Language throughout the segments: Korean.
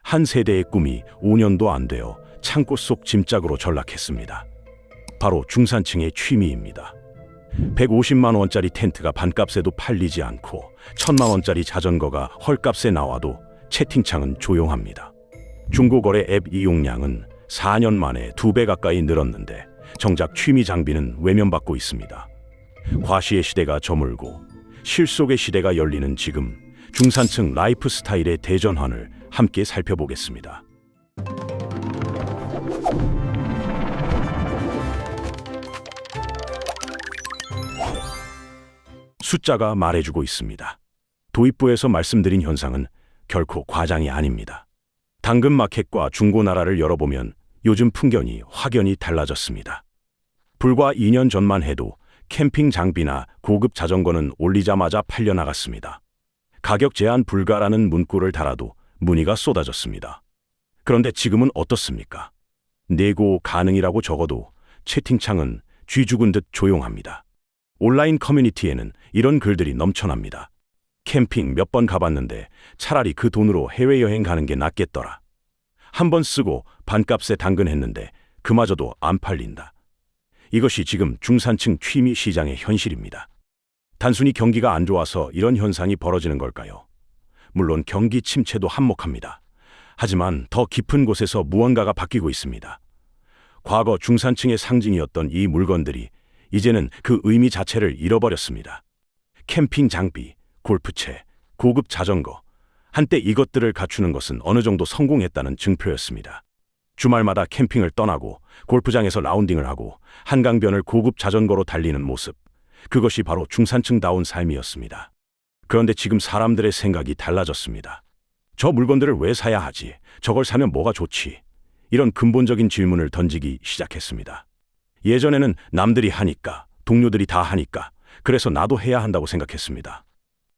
한 세대의 꿈이 5년도 안 되어 창고 속 짐짝으로 전락했습니다. 바로 중산층의 취미입니다. 150만 원짜리 텐트가 반값에도 팔리지 않고 1000만 원짜리 자전거가 헐값에 나와도 채팅창은 조용합니다. 중고거래 앱 이용량은 4년 만에 2배 가까이 늘었는데 정작 취미 장비는 외면받고 있습니다. 과시의 시대가 저물고 실속의 시대가 열리는 지금, 중산층 라이프 스타일의 대전환을 함께 살펴보겠습니다. 숫자가 말해주고 있습니다. 도입부에서 말씀드린 현상은 결코 과장이 아닙니다. 당근마켓과 중고나라를 열어보면 요즘 풍경이 확연히 달라졌습니다. 불과 2년 전만 해도 캠핑 장비나 고급 자전거는 올리자마자 팔려나갔습니다. 가격 제한 불가라는 문구를 달아도 문의가 쏟아졌습니다. 그런데 지금은 어떻습니까? 내고 가능이라고 적어도 채팅창은 쥐 죽은 듯 조용합니다. 온라인 커뮤니티에는 이런 글들이 넘쳐납니다. 캠핑 몇 번 가봤는데 차라리 그 돈으로 해외여행 가는 게 낫겠더라. 한 번 쓰고 반값에 당근했는데 그마저도 안 팔린다. 이것이 지금 중산층 취미 시장의 현실입니다. 단순히 경기가 안 좋아서 이런 현상이 벌어지는 걸까요? 물론 경기 침체도 한몫합니다. 하지만 더 깊은 곳에서 무언가가 바뀌고 있습니다. 과거 중산층의 상징이었던 이 물건들이 이제는 그 의미 자체를 잃어버렸습니다. 캠핑 장비, 골프채, 고급 자전거, 한때 이것들을 갖추는 것은 어느 정도 성공했다는 증표였습니다. 주말마다 캠핑을 떠나고 골프장에서 라운딩을 하고 한강변을 고급 자전거로 달리는 모습, 그것이 바로 중산층다운 삶이었습니다. 그런데 지금 사람들의 생각이 달라졌습니다. 저 물건들을 왜 사야 하지? 저걸 사면 뭐가 좋지? 이런 근본적인 질문을 던지기 시작했습니다. 예전에는 남들이 하니까, 동료들이 다 하니까, 그래서 나도 해야 한다고 생각했습니다.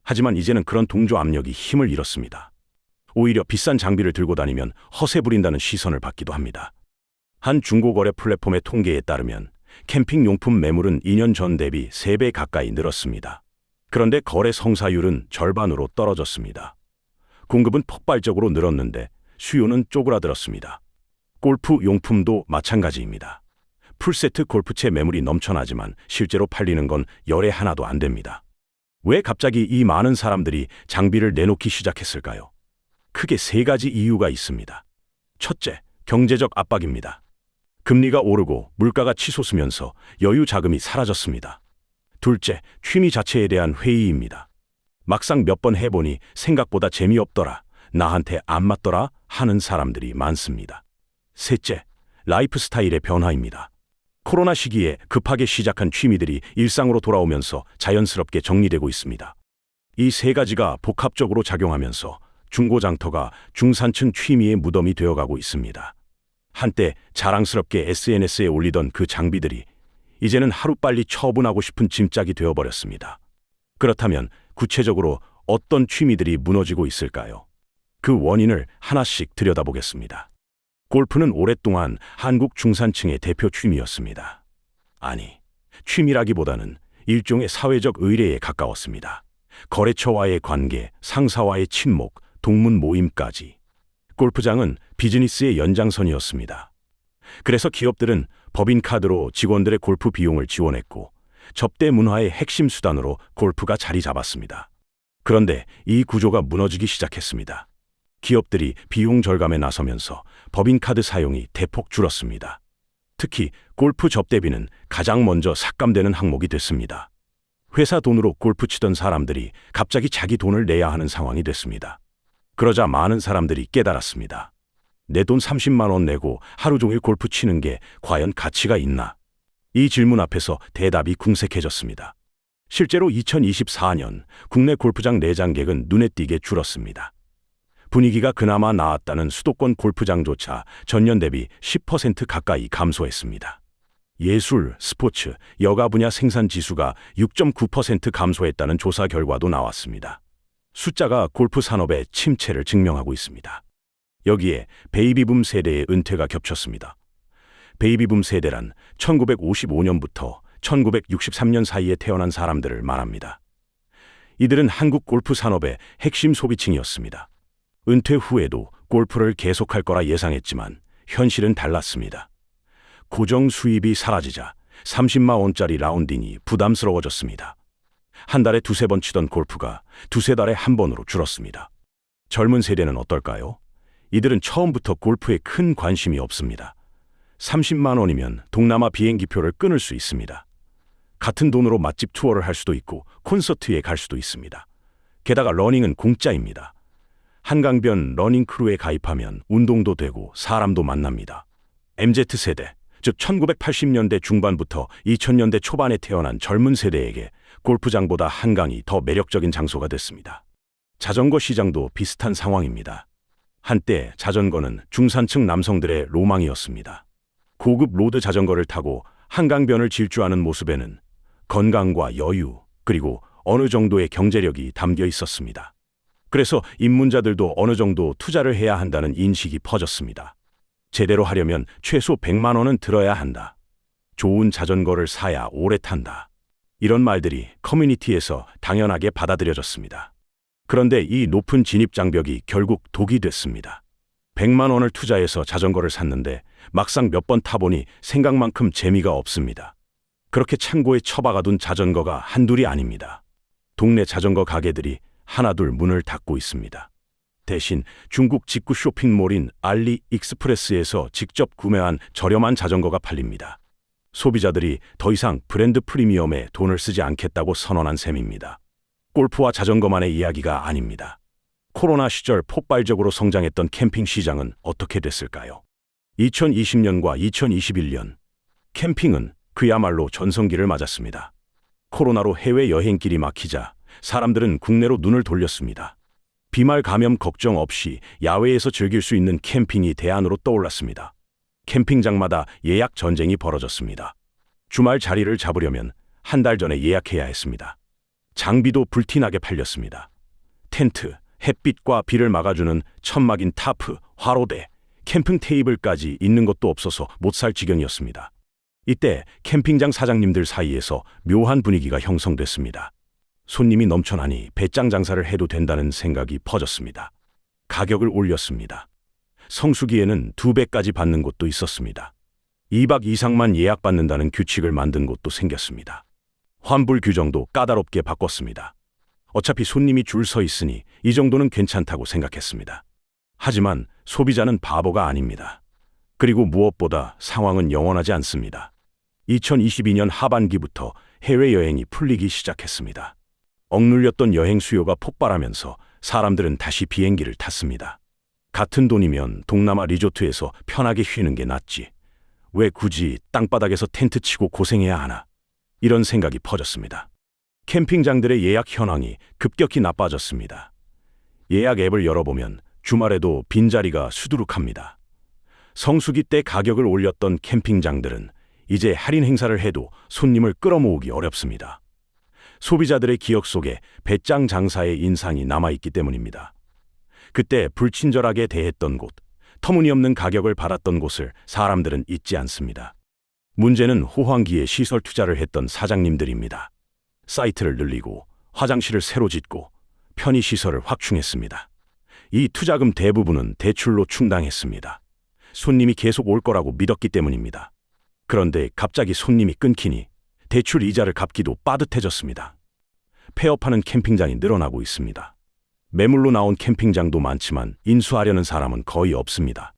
하지만 이제는 그런 동조 압력이 힘을 잃었습니다. 오히려 비싼 장비를 들고 다니면 허세 부린다는 시선을 받기도 합니다. 한 중고거래 플랫폼의 통계에 따르면 캠핑 용품 매물은 2년 전 대비 3배 가까이 늘었습니다. 그런데 거래 성사율은 절반으로 떨어졌습니다. 공급은 폭발적으로 늘었는데 수요는 쪼그라들었습니다. 골프 용품도 마찬가지입니다. 풀세트 골프채 매물이 넘쳐나지만 실제로 팔리는 건 열에 하나도 안 됩니다. 왜 갑자기 이 많은 사람들이 장비를 내놓기 시작했을까요? 크게 3가지 이유가 있습니다. 첫째, 경제적 압박입니다. 금리가 오르고 물가가 치솟으면서 여유 자금이 사라졌습니다. 둘째, 취미 자체에 대한 회의입니다. 막상 몇 번 해보니 생각보다 재미없더라, 나한테 안 맞더라 하는 사람들이 많습니다. 셋째, 라이프 스타일의 변화입니다. 코로나 시기에 급하게 시작한 취미들이 일상으로 돌아오면서 자연스럽게 정리되고 있습니다. 이 3가지가 복합적으로 작용하면서 중고장터가 중산층 취미의 무덤이 되어가고 있습니다. 한때 자랑스럽게 SNS에 올리던 그 장비들이 이제는 하루빨리 처분하고 싶은 짐짝이 되어버렸습니다. 그렇다면 구체적으로 어떤 취미들이 무너지고 있을까요? 그 원인을 하나씩 들여다보겠습니다. 골프는 오랫동안 한국 중산층의 대표 취미였습니다. 아니, 취미라기보다는 일종의 사회적 의례에 가까웠습니다. 거래처와의 관계, 상사와의 친목, 동문 모임까지. 골프장은 비즈니스의 연장선이었습니다. 그래서 기업들은 법인카드로 직원들의 골프 비용을 지원했고 접대 문화의 핵심 수단으로 골프가 자리 잡았습니다. 그런데 이 구조가 무너지기 시작했습니다. 기업들이 비용 절감에 나서면서 법인카드 사용이 대폭 줄었습니다. 특히 골프 접대비는 가장 먼저 삭감되는 항목이 됐습니다. 회사 돈으로 골프 치던 사람들이 갑자기 자기 돈을 내야 하는 상황이 됐습니다. 그러자 많은 사람들이 깨달았습니다. 내 돈 30만 원 내고 하루 종일 골프 치는 게 과연 가치가 있나? 이 질문 앞에서 대답이 궁색해졌습니다. 실제로 2024년 국내 골프장 내장객은 눈에 띄게 줄었습니다. 분위기가 그나마 나았다는 수도권 골프장조차 전년 대비 10% 가까이 감소했습니다. 예술, 스포츠, 여가 분야 생산 지수가 6.9% 감소했다는 조사 결과도 나왔습니다. 숫자가 골프 산업의 침체를 증명하고 있습니다. 여기에 베이비붐 세대의 은퇴가 겹쳤습니다. 베이비붐 세대란 1955년부터 1963년 사이에 태어난 사람들을 말합니다. 이들은 한국 골프 산업의 핵심 소비층이었습니다. 은퇴 후에도 골프를 계속할 거라 예상했지만 현실은 달랐습니다. 고정 수입이 사라지자 30만 원짜리 라운딩이 부담스러워졌습니다. 한 달에 두세 번 치던 골프가 두세 달에 한 번으로 줄었습니다. 젊은 세대는 어떨까요? 이들은 처음부터 골프에 큰 관심이 없습니다. 30만 원이면 동남아 비행기표를 끊을 수 있습니다. 같은 돈으로 맛집 투어를 할 수도 있고 콘서트에 갈 수도 있습니다. 게다가 러닝은 공짜입니다. 한강변 러닝 크루에 가입하면 운동도 되고 사람도 만납니다. MZ세대, 즉 1980년대 중반부터 2000년대 초반에 태어난 젊은 세대에게 골프장보다 한강이 더 매력적인 장소가 됐습니다. 자전거 시장도 비슷한 상황입니다. 한때 자전거는 중산층 남성들의 로망이었습니다. 고급 로드 자전거를 타고 한강변을 질주하는 모습에는 건강과 여유, 그리고 어느 정도의 경제력이 담겨 있었습니다. 그래서 입문자들도 어느 정도 투자를 해야 한다는 인식이 퍼졌습니다. 제대로 하려면 최소 100만 원은 들어야 한다. 좋은 자전거를 사야 오래 탄다. 이런 말들이 커뮤니티에서 당연하게 받아들여졌습니다. 그런데 이 높은 진입 장벽이 결국 독이 됐습니다. 100만 원을 투자해서 자전거를 샀는데 막상 몇 번 타보니 생각만큼 재미가 없습니다. 그렇게 창고에 처박아둔 자전거가 한둘이 아닙니다. 동네 자전거 가게들이 하나둘 문을 닫고 있습니다. 대신 중국 직구 쇼핑몰인 알리익스프레스에서 직접 구매한 저렴한 자전거가 팔립니다. 소비자들이 더 이상 브랜드 프리미엄에 돈을 쓰지 않겠다고 선언한 셈입니다. 골프와 자전거만의 이야기가 아닙니다. 코로나 시절 폭발적으로 성장했던 캠핑 시장은 어떻게 됐을까요? 2020년과 2021년, 캠핑은 그야말로 전성기를 맞았습니다. 코로나로 해외 여행길이 막히자 사람들은 국내로 눈을 돌렸습니다. 비말 감염 걱정 없이 야외에서 즐길 수 있는 캠핑이 대안으로 떠올랐습니다. 캠핑장마다 예약 전쟁이 벌어졌습니다. 주말 자리를 잡으려면 한 달 전에 예약해야 했습니다. 장비도 불티나게 팔렸습니다. 텐트, 햇빛과 비를 막아주는 천막인 타프, 화로대, 캠핑 테이블까지 있는 것도 없어서 못 살 지경이었습니다. 이때 캠핑장 사장님들 사이에서 묘한 분위기가 형성됐습니다. 손님이 넘쳐나니 배짱 장사를 해도 된다는 생각이 퍼졌습니다. 가격을 올렸습니다. 성수기에는 2배까지 받는 곳도 있었습니다. 2박 이상만 예약받는다는 규칙을 만든 곳도 생겼습니다. 환불 규정도 까다롭게 바꿨습니다. 어차피 손님이 줄 서 있으니 이 정도는 괜찮다고 생각했습니다. 하지만 소비자는 바보가 아닙니다. 그리고 무엇보다 상황은 영원하지 않습니다. 2022년 하반기부터 해외여행이 풀리기 시작했습니다. 억눌렸던 여행 수요가 폭발하면서 사람들은 다시 비행기를 탔습니다. 같은 돈이면 동남아 리조트에서 편하게 쉬는 게 낫지. 왜 굳이 땅바닥에서 텐트 치고 고생해야 하나? 이런 생각이 퍼졌습니다. 캠핑장들의 예약 현황이 급격히 나빠졌습니다. 예약 앱을 열어보면 주말에도 빈자리가 수두룩합니다. 성수기 때 가격을 올렸던 캠핑장들은 이제 할인 행사를 해도 손님을 끌어모으기 어렵습니다. 소비자들의 기억 속에 배짱 장사의 인상이 남아있기 때문입니다. 그때 불친절하게 대했던 곳, 터무니없는 가격을 받았던 곳을 사람들은 잊지 않습니다. 문제는 호황기에 시설 투자를 했던 사장님들입니다. 사이트를 늘리고 화장실을 새로 짓고 편의시설을 확충했습니다. 이 투자금 대부분은 대출로 충당했습니다. 손님이 계속 올 거라고 믿었기 때문입니다. 그런데 갑자기 손님이 끊기니 대출 이자를 갚기도 빠듯해졌습니다. 폐업하는 캠핑장이 늘어나고 있습니다. 매물로 나온 캠핑장도 많지만 인수하려는 사람은 거의 없습니다.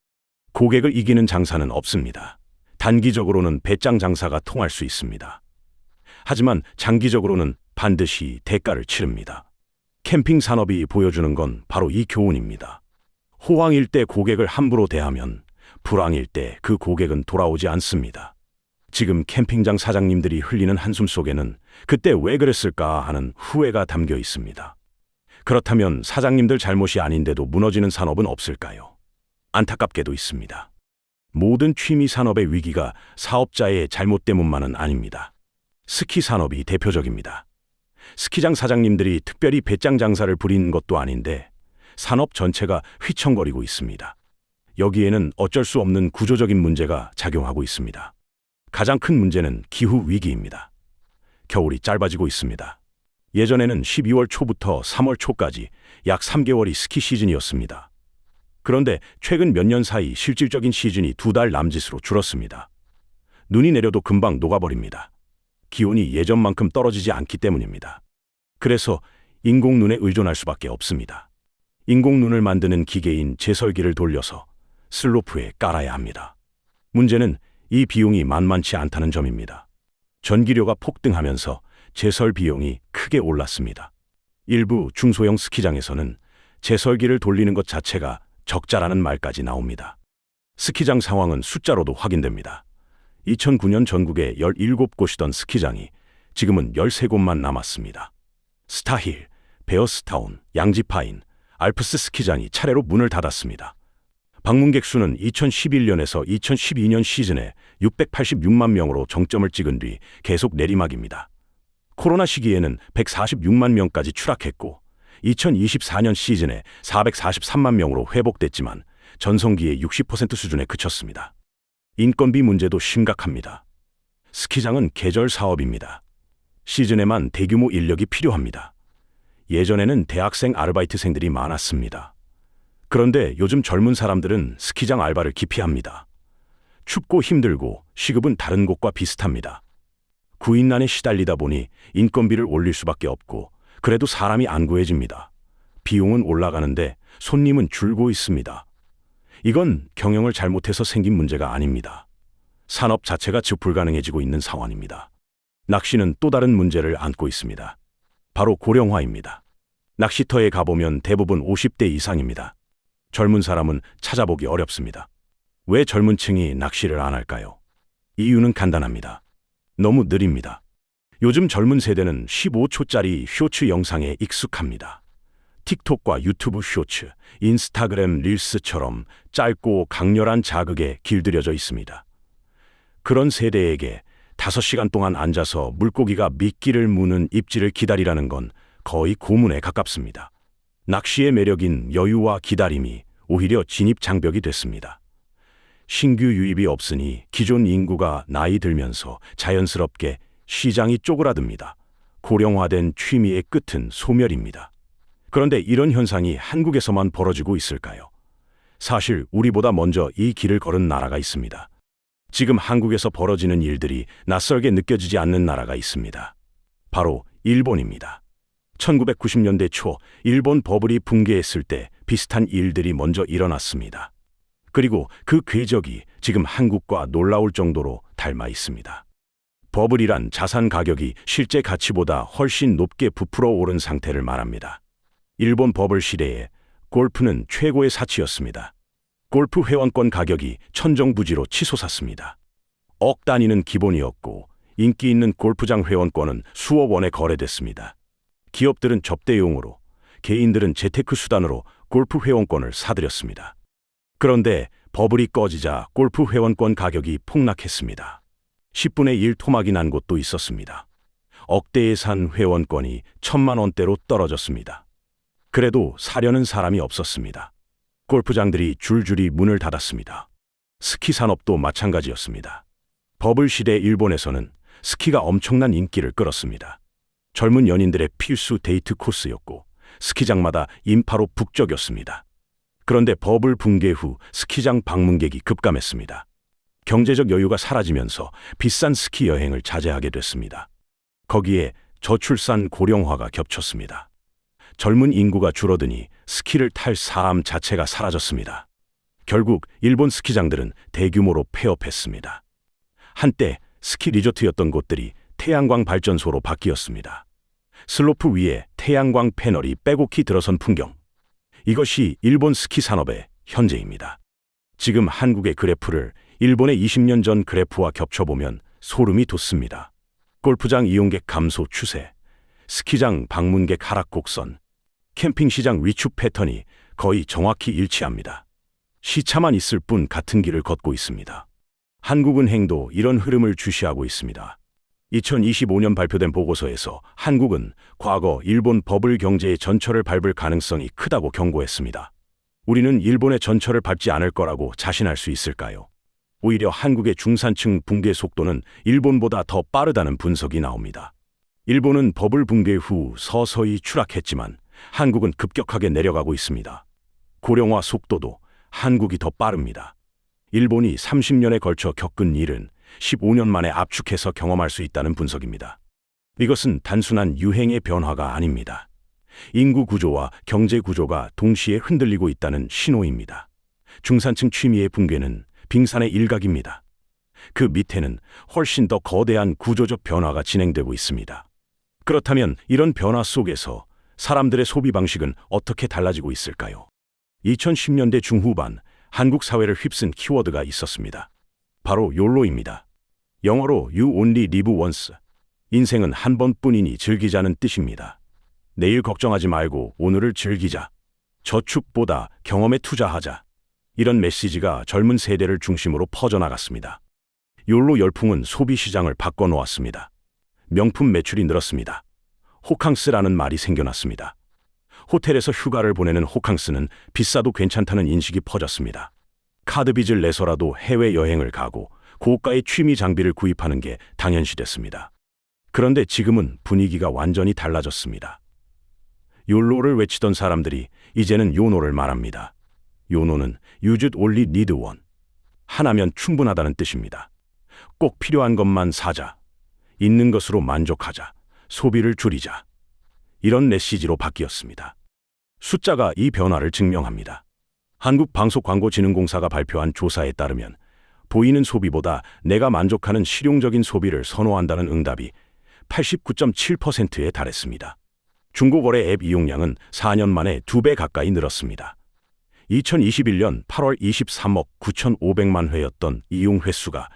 고객을 이기는 장사는 없습니다. 단기적으로는 배짱 장사가 통할 수 있습니다. 하지만 장기적으로는 반드시 대가를 치릅니다. 캠핑 산업이 보여주는 건 바로 이 교훈입니다. 호황일 때 고객을 함부로 대하면 불황일 때 그 고객은 돌아오지 않습니다. 지금 캠핑장 사장님들이 흘리는 한숨 속에는 그때 왜 그랬을까 하는 후회가 담겨 있습니다. 그렇다면 사장님들 잘못이 아닌데도 무너지는 산업은 없을까요? 안타깝게도 있습니다. 모든 취미 산업의 위기가 사업자의 잘못 때문만은 아닙니다. 스키 산업이 대표적입니다. 스키장 사장님들이 특별히 배짱 장사를 부린 것도 아닌데 산업 전체가 휘청거리고 있습니다. 여기에는 어쩔 수 없는 구조적인 문제가 작용하고 있습니다. 가장 큰 문제는 기후 위기입니다. 겨울이 짧아지고 있습니다. 예전에는 12월 초부터 3월 초까지 약 3개월이 스키 시즌이었습니다. 그런데 최근 몇 년 사이 실질적인 시즌이 2달 남짓으로 줄었습니다. 눈이 내려도 금방 녹아버립니다. 기온이 예전만큼 떨어지지 않기 때문입니다. 그래서 인공눈에 의존할 수밖에 없습니다. 인공눈을 만드는 기계인 제설기를 돌려서 슬로프에 깔아야 합니다. 문제는 이 비용이 만만치 않다는 점입니다. 전기료가 폭등하면서 제설 비용이 크게 올랐습니다. 일부 중소형 스키장에서는 제설기를 돌리는 것 자체가 적자라는 말까지 나옵니다. 스키장 상황은 숫자로도 확인됩니다. 2009년 전국에 17곳이던 스키장이 지금은 13곳만 남았습니다. 스타힐, 베어스타운, 양지파인, 알프스 스키장이 차례로 문을 닫았습니다. 방문객 수는 2011년에서 2012년 시즌에 686만 명으로 정점을 찍은 뒤 계속 내리막입니다. 코로나 시기에는 146만 명까지 추락했고 2024년 시즌에 443만 명으로 회복됐지만 전성기의 60% 수준에 그쳤습니다. 인건비 문제도 심각합니다. 스키장은 계절 사업입니다. 시즌에만 대규모 인력이 필요합니다. 예전에는 대학생 아르바이트생들이 많았습니다. 그런데 요즘 젊은 사람들은 스키장 알바를 기피합니다. 춥고 힘들고 시급은 다른 곳과 비슷합니다. 구인난에 시달리다 보니 인건비를 올릴 수밖에 없고 그래도 사람이 안 구해집니다. 비용은 올라가는데 손님은 줄고 있습니다. 이건 경영을 잘못해서 생긴 문제가 아닙니다. 산업 자체가 즉 불가능해지고 있는 상황입니다. 낚시는 또 다른 문제를 안고 있습니다. 바로 고령화입니다. 낚시터에 가보면 대부분 50대 이상입니다. 젊은 사람은 찾아보기 어렵습니다. 왜 젊은 층이 낚시를 안 할까요? 이유는 간단합니다. 너무 느립니다. 요즘 젊은 세대는 15초짜리 쇼츠 영상에 익숙합니다. 틱톡과 유튜브 쇼츠, 인스타그램 릴스처럼 짧고 강렬한 자극에 길들여져 있습니다. 그런 세대에게 5시간 동안 앉아서 물고기가 미끼를 무는 입질을 기다리라는 건 거의 고문에 가깝습니다. 낚시의 매력인 여유와 기다림이 오히려 진입 장벽이 됐습니다. 신규 유입이 없으니 기존 인구가 나이 들면서 자연스럽게 시장이 쪼그라듭니다. 고령화된 취미의 끝은 소멸입니다. 그런데 이런 현상이 한국에서만 벌어지고 있을까요? 사실 우리보다 먼저 이 길을 걸은 나라가 있습니다. 지금 한국에서 벌어지는 일들이 낯설게 느껴지지 않는 나라가 있습니다. 바로 일본입니다. 1990년대 초 일본 버블이 붕괴했을 때 비슷한 일들이 먼저 일어났습니다. 그리고 그 궤적이 지금 한국과 놀라울 정도로 닮아 있습니다. 버블이란 자산 가격이 실제 가치보다 훨씬 높게 부풀어 오른 상태를 말합니다. 일본 버블 시대에 골프는 최고의 사치였습니다. 골프 회원권 가격이 천정부지로 치솟았습니다. 억 단위는 기본이었고 인기 있는 골프장 회원권은 수억 원에 거래됐습니다. 기업들은 접대용으로, 개인들은 재테크 수단으로 골프 회원권을 사들였습니다. 그런데 버블이 꺼지자 골프 회원권 가격이 폭락했습니다. 10분의 1 토막이 난 곳도 있었습니다. 억대에 산 회원권이 1,000만 원대로 떨어졌습니다. 그래도 사려는 사람이 없었습니다. 골프장들이 줄줄이 문을 닫았습니다. 스키 산업도 마찬가지였습니다. 버블 시대 일본에서는 스키가 엄청난 인기를 끌었습니다. 젊은 연인들의 필수 데이트 코스였고 스키장마다 인파로 북적였습니다. 그런데 버블 붕괴 후 스키장 방문객이 급감했습니다. 경제적 여유가 사라지면서 비싼 스키 여행을 자제하게 됐습니다. 거기에 저출산 고령화가 겹쳤습니다. 젊은 인구가 줄어드니 스키를 탈 사람 자체가 사라졌습니다. 결국 일본 스키장들은 대규모로 폐업했습니다. 한때 스키 리조트였던 곳들이 태양광 발전소로 바뀌었습니다. 슬로프 위에 태양광 패널이 빼곡히 들어선 풍경. 이것이 일본 스키 산업의 현재입니다. 지금 한국의 그래프를 일본의 20년 전 그래프와 겹쳐보면 소름이 돋습니다. 골프장 이용객 감소 추세, 스키장 방문객 하락 곡선, 캠핑시장 위축 패턴이 거의 정확히 일치합니다. 시차만 있을 뿐 같은 길을 걷고 있습니다. 한국은행도 이런 흐름을 주시하고 있습니다. 2025년 발표된 보고서에서 한국은 과거 일본 버블 경제의 전철을 밟을 가능성이 크다고 경고했습니다. 우리는 일본의 전철을 밟지 않을 거라고 자신할 수 있을까요? 오히려 한국의 중산층 붕괴 속도는 일본보다 더 빠르다는 분석이 나옵니다. 일본은 버블 붕괴 후 서서히 추락했지만 한국은 급격하게 내려가고 있습니다. 고령화 속도도 한국이 더 빠릅니다. 일본이 30년에 걸쳐 겪은 일은 15년 만에 압축해서 경험할 수 있다는 분석입니다. 이것은 단순한 유행의 변화가 아닙니다. 인구 구조와 경제 구조가 동시에 흔들리고 있다는 신호입니다. 중산층 취미의 붕괴는 빙산의 일각입니다. 그 밑에는 훨씬 더 거대한 구조적 변화가 진행되고 있습니다. 그렇다면 이런 변화 속에서 사람들의 소비 방식은 어떻게 달라지고 있을까요? 2010년대 중후반 한국 사회를 휩쓴 키워드가 있었습니다. 바로 욜로입니다. 영어로 You Only Live Once. 인생은 한 번뿐이니 즐기자는 뜻입니다. 내일 걱정하지 말고 오늘을 즐기자. 저축보다 경험에 투자하자. 이런 메시지가 젊은 세대를 중심으로 퍼져나갔습니다. 욜로 열풍은 소비 시장을 바꿔놓았습니다. 명품 매출이 늘었습니다. 호캉스라는 말이 생겨났습니다. 호텔에서 휴가를 보내는 호캉스는 비싸도 괜찮다는 인식이 퍼졌습니다. 카드빚을 내서라도 해외여행을 가고 고가의 취미 장비를 구입하는 게 당연시됐습니다. 그런데 지금은 분위기가 완전히 달라졌습니다. 욜로를 외치던 사람들이 이제는 요노를 말합니다. 요노는 You Just Only Need One. 하나면 충분하다는 뜻입니다. 꼭 필요한 것만 사자. 있는 것으로 만족하자. 소비를 줄이자. 이런 메시지로 바뀌었습니다. 숫자가 이 변화를 증명합니다. 한국방송광고진흥공사가 발표한 조사에 따르면 보이는 소비보다 내가 만족하는 실용적인 소비를 선호한다는 응답이 89.7%에 달했습니다. 중고거래 앱 이용량은 4년 만에 2배 가까이 늘었습니다. 2021년 8월 23억 9,500만 회였던 이용 횟수가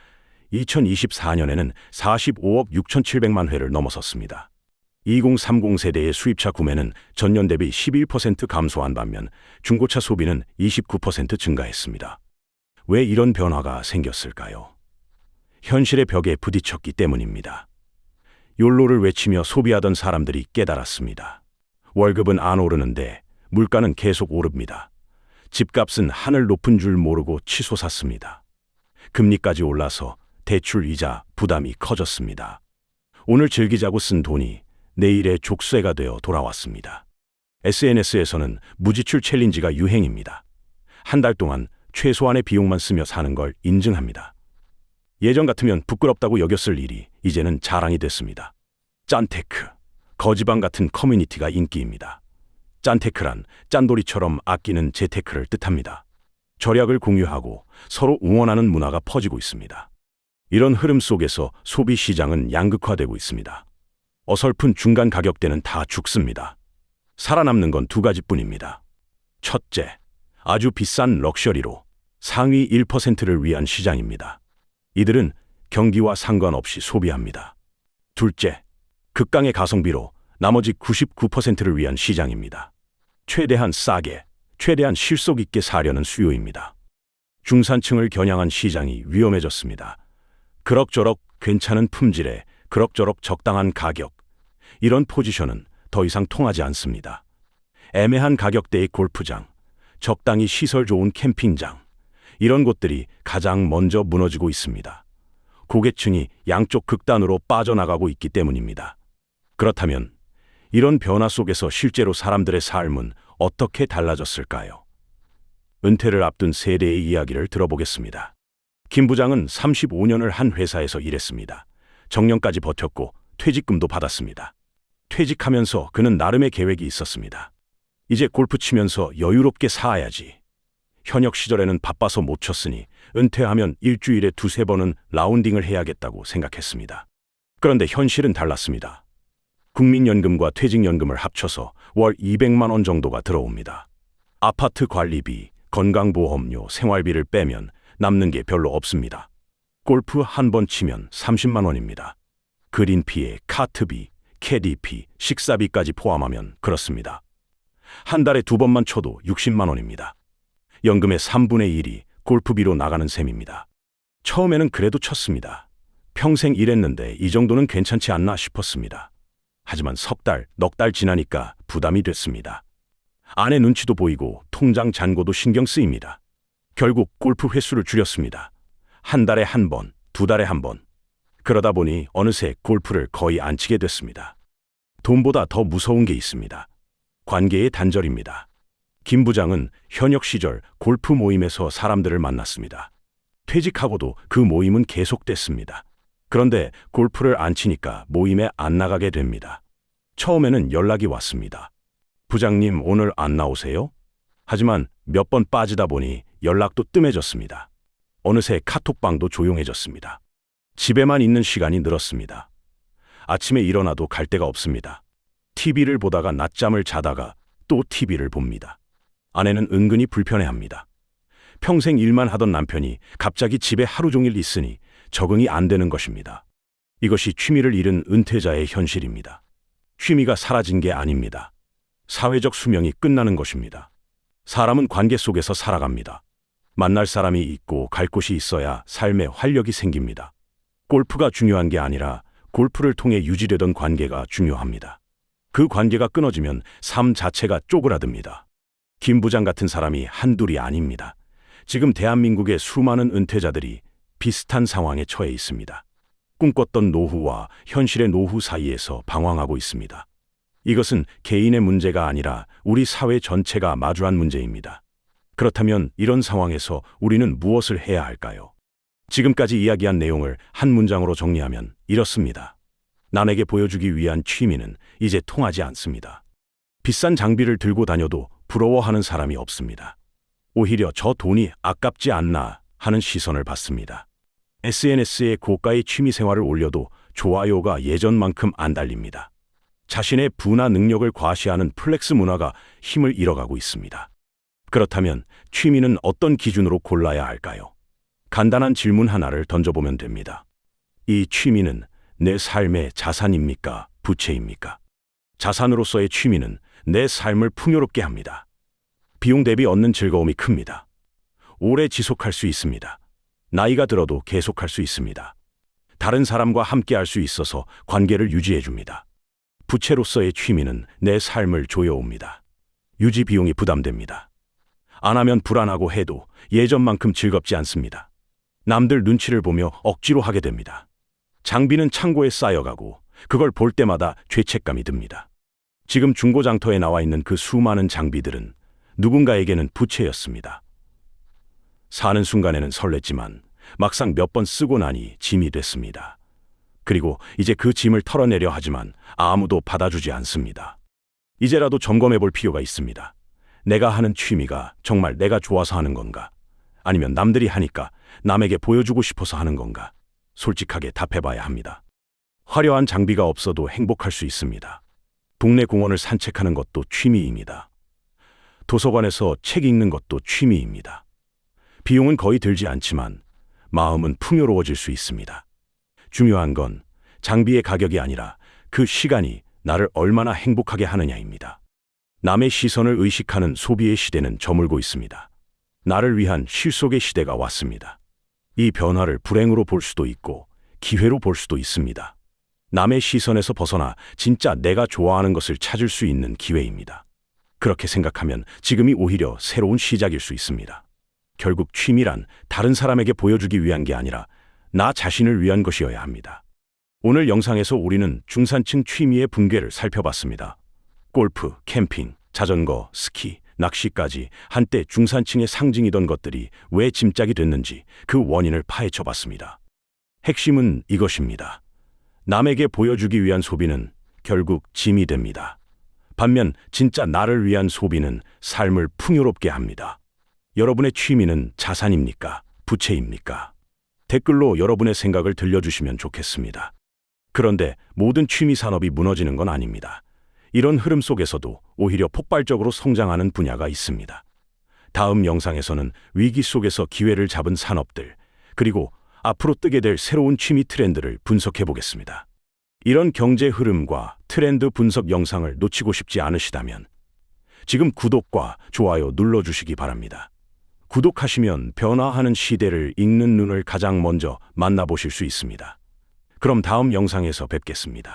2024년에는 45억 6,700만 회를 넘어섰습니다. 2030 세대의 수입차 구매는 전년 대비 11% 감소한 반면 중고차 소비는 29% 증가했습니다. 왜 이런 변화가 생겼을까요? 현실의 벽에 부딪혔기 때문입니다. 욜로를 외치며 소비하던 사람들이 깨달았습니다. 월급은 안 오르는데 물가는 계속 오릅니다. 집값은 하늘 높은 줄 모르고 치솟았습니다. 금리까지 올라서 대출 이자 부담이 커졌습니다. 오늘 즐기자고 쓴 돈이 내일의 족쇄가 되어 돌아왔습니다. SNS에서는 무지출 챌린지가 유행입니다. 한 달 동안 최소한의 비용만 쓰며 사는 걸 인증합니다. 예전 같으면 부끄럽다고 여겼을 일이 이제는 자랑이 됐습니다. 짠테크, 거지방 같은 커뮤니티가 인기입니다. 짠테크란 짠돌이처럼 아끼는 재테크를 뜻합니다. 절약을 공유하고 서로 응원하는 문화가 퍼지고 있습니다. 이런 흐름 속에서 소비 시장은 양극화되고 있습니다. 어설픈 중간 가격대는 다 죽습니다. 살아남는 건 두 가지뿐입니다. 첫째, 아주 비싼 럭셔리로 상위 1%를 위한 시장입니다. 이들은 경기와 상관없이 소비합니다. 둘째, 극강의 가성비로 나머지 99%를 위한 시장입니다. 최대한 싸게, 최대한 실속 있게 사려는 수요입니다. 중산층을 겨냥한 시장이 위험해졌습니다. 그럭저럭 괜찮은 품질에 그럭저럭 적당한 가격. 이런 포지션은 더 이상 통하지 않습니다. 애매한 가격대의 골프장, 적당히 시설 좋은 캠핑장, 이런 곳들이 가장 먼저 무너지고 있습니다. 고객층이 양쪽 극단으로 빠져나가고 있기 때문입니다. 그렇다면 이런 변화 속에서 실제로 사람들의 삶은 어떻게 달라졌을까요? 은퇴를 앞둔 세대의 이야기를 들어보겠습니다. 김 부장은 35년을 한 회사에서 일했습니다. 정년까지 버텼고 퇴직금도 받았습니다. 퇴직하면서 그는 나름의 계획이 있었습니다. 이제 골프 치면서 여유롭게 살아야지. 현역 시절에는 바빠서 못 쳤으니 은퇴하면 일주일에 2-3번은 라운딩을 해야겠다고 생각했습니다. 그런데 현실은 달랐습니다. 국민연금과 퇴직연금을 합쳐서 월 200만 원 정도가 들어옵니다. 아파트 관리비, 건강보험료, 생활비를 빼면 남는 게 별로 없습니다. 골프 한 번 치면 30만 원입니다. 그린피에 카트비, 캐디피, 식사비까지 포함하면 그렇습니다. 한 달에 2번만 쳐도 60만 원입니다. 연금의 3분의 1이 골프비로 나가는 셈입니다. 처음에는 그래도 쳤습니다. 평생 일했는데 이 정도는 괜찮지 않나 싶었습니다. 하지만 석 달, 넉 달 지나니까 부담이 됐습니다. 아내 눈치도 보이고 통장 잔고도 신경 쓰입니다. 결국 골프 횟수를 줄였습니다. 한 달에 한 번, 2달에 한 번. 그러다 보니 어느새 골프를 거의 안 치게 됐습니다. 돈보다 더 무서운 게 있습니다. 관계의 단절입니다. 김 부장은 현역 시절 골프 모임에서 사람들을 만났습니다. 퇴직하고도 그 모임은 계속됐습니다. 그런데 골프를 안 치니까 모임에 안 나가게 됩니다. 처음에는 연락이 왔습니다. 부장님, 오늘 안 나오세요? 하지만 몇 번 빠지다 보니 연락도 뜸해졌습니다. 어느새 카톡방도 조용해졌습니다. 집에만 있는 시간이 늘었습니다. 아침에 일어나도 갈 데가 없습니다. TV를 보다가 낮잠을 자다가 또 TV를 봅니다. 아내는 은근히 불편해합니다. 평생 일만 하던 남편이 갑자기 집에 하루 종일 있으니 적응이 안 되는 것입니다. 이것이 취미를 잃은 은퇴자의 현실입니다. 취미가 사라진 게 아닙니다. 사회적 수명이 끝나는 것입니다. 사람은 관계 속에서 살아갑니다. 만날 사람이 있고 갈 곳이 있어야 삶에 활력이 생깁니다. 골프가 중요한 게 아니라 골프를 통해 유지되던 관계가 중요합니다. 그 관계가 끊어지면 삶 자체가 쪼그라듭니다. 김 부장 같은 사람이 한둘이 아닙니다. 지금 대한민국의 수많은 은퇴자들이 비슷한 상황에 처해 있습니다. 꿈꿨던 노후와 현실의 노후 사이에서 방황하고 있습니다. 이것은 개인의 문제가 아니라 우리 사회 전체가 마주한 문제입니다. 그렇다면 이런 상황에서 우리는 무엇을 해야 할까요? 지금까지 이야기한 내용을 한 문장으로 정리하면 이렇습니다. 남에게 보여주기 위한 취미는 이제 통하지 않습니다. 비싼 장비를 들고 다녀도 부러워하는 사람이 없습니다. 오히려 저 돈이 아깝지 않나 하는 시선을 받습니다. SNS에 고가의 취미 생활을 올려도 좋아요가 예전만큼 안 달립니다. 자신의 부나 능력을 과시하는 플렉스 문화가 힘을 잃어가고 있습니다. 그렇다면 취미는 어떤 기준으로 골라야 할까요? 간단한 질문 하나를 던져보면 됩니다. 이 취미는 내 삶의 자산입니까? 부채입니까? 자산으로서의 취미는 내 삶을 풍요롭게 합니다. 비용 대비 얻는 즐거움이 큽니다. 오래 지속할 수 있습니다. 나이가 들어도 계속할 수 있습니다. 다른 사람과 함께 할 수 있어서 관계를 유지해 줍니다. 부채로서의 취미는 내 삶을 조여옵니다. 유지 비용이 부담됩니다. 안 하면 불안하고 해도 예전만큼 즐겁지 않습니다. 남들 눈치를 보며 억지로 하게 됩니다. 장비는 창고에 쌓여가고 그걸 볼 때마다 죄책감이 듭니다. 지금 중고장터에 나와 있는 그 수많은 장비들은 누군가에게는 부채였습니다. 사는 순간에는 설렜지만 막상 몇 번 쓰고 나니 짐이 됐습니다. 그리고 이제 그 짐을 털어내려 하지만 아무도 받아주지 않습니다. 이제라도 점검해 볼 필요가 있습니다. 내가 하는 취미가 정말 내가 좋아서 하는 건가? 아니면 남들이 하니까 남에게 보여주고 싶어서 하는 건가? 솔직하게 답해봐야 합니다. 화려한 장비가 없어도 행복할 수 있습니다. 동네 공원을 산책하는 것도 취미입니다. 도서관에서 책 읽는 것도 취미입니다. 비용은 거의 들지 않지만 마음은 풍요로워질 수 있습니다. 중요한 건 장비의 가격이 아니라 그 시간이 나를 얼마나 행복하게 하느냐입니다. 남의 시선을 의식하는 소비의 시대는 저물고 있습니다. 나를 위한 실속의 시대가 왔습니다. 이 변화를 불행으로 볼 수도 있고 기회로 볼 수도 있습니다. 남의 시선에서 벗어나 진짜 내가 좋아하는 것을 찾을 수 있는 기회입니다. 그렇게 생각하면 지금이 오히려 새로운 시작일 수 있습니다. 결국 취미란 다른 사람에게 보여주기 위한 게 아니라 나 자신을 위한 것이어야 합니다. 오늘 영상에서 우리는 중산층 취미의 붕괴를 살펴봤습니다. 골프, 캠핑, 자전거, 스키, 낚시까지 한때 중산층의 상징이던 것들이 왜 짐짝이 됐는지 그 원인을 파헤쳐 봤습니다. 핵심은 이것입니다. 남에게 보여주기 위한 소비는 결국 짐이 됩니다. 반면 진짜 나를 위한 소비는 삶을 풍요롭게 합니다. 여러분의 취미는 자산입니까? 부채입니까? 댓글로 여러분의 생각을 들려주시면 좋겠습니다. 그런데 모든 취미 산업이 무너지는 건 아닙니다. 이런 흐름 속에서도 오히려 폭발적으로 성장하는 분야가 있습니다. 다음 영상에서는 위기 속에서 기회를 잡은 산업들, 그리고 앞으로 뜨게 될 새로운 취미 트렌드를 분석해 보겠습니다. 이런 경제 흐름과 트렌드 분석 영상을 놓치고 싶지 않으시다면 지금 구독과 좋아요 눌러주시기 바랍니다. 구독하시면 변화하는 시대를 읽는 눈을 가장 먼저 만나보실 수 있습니다. 그럼 다음 영상에서 뵙겠습니다.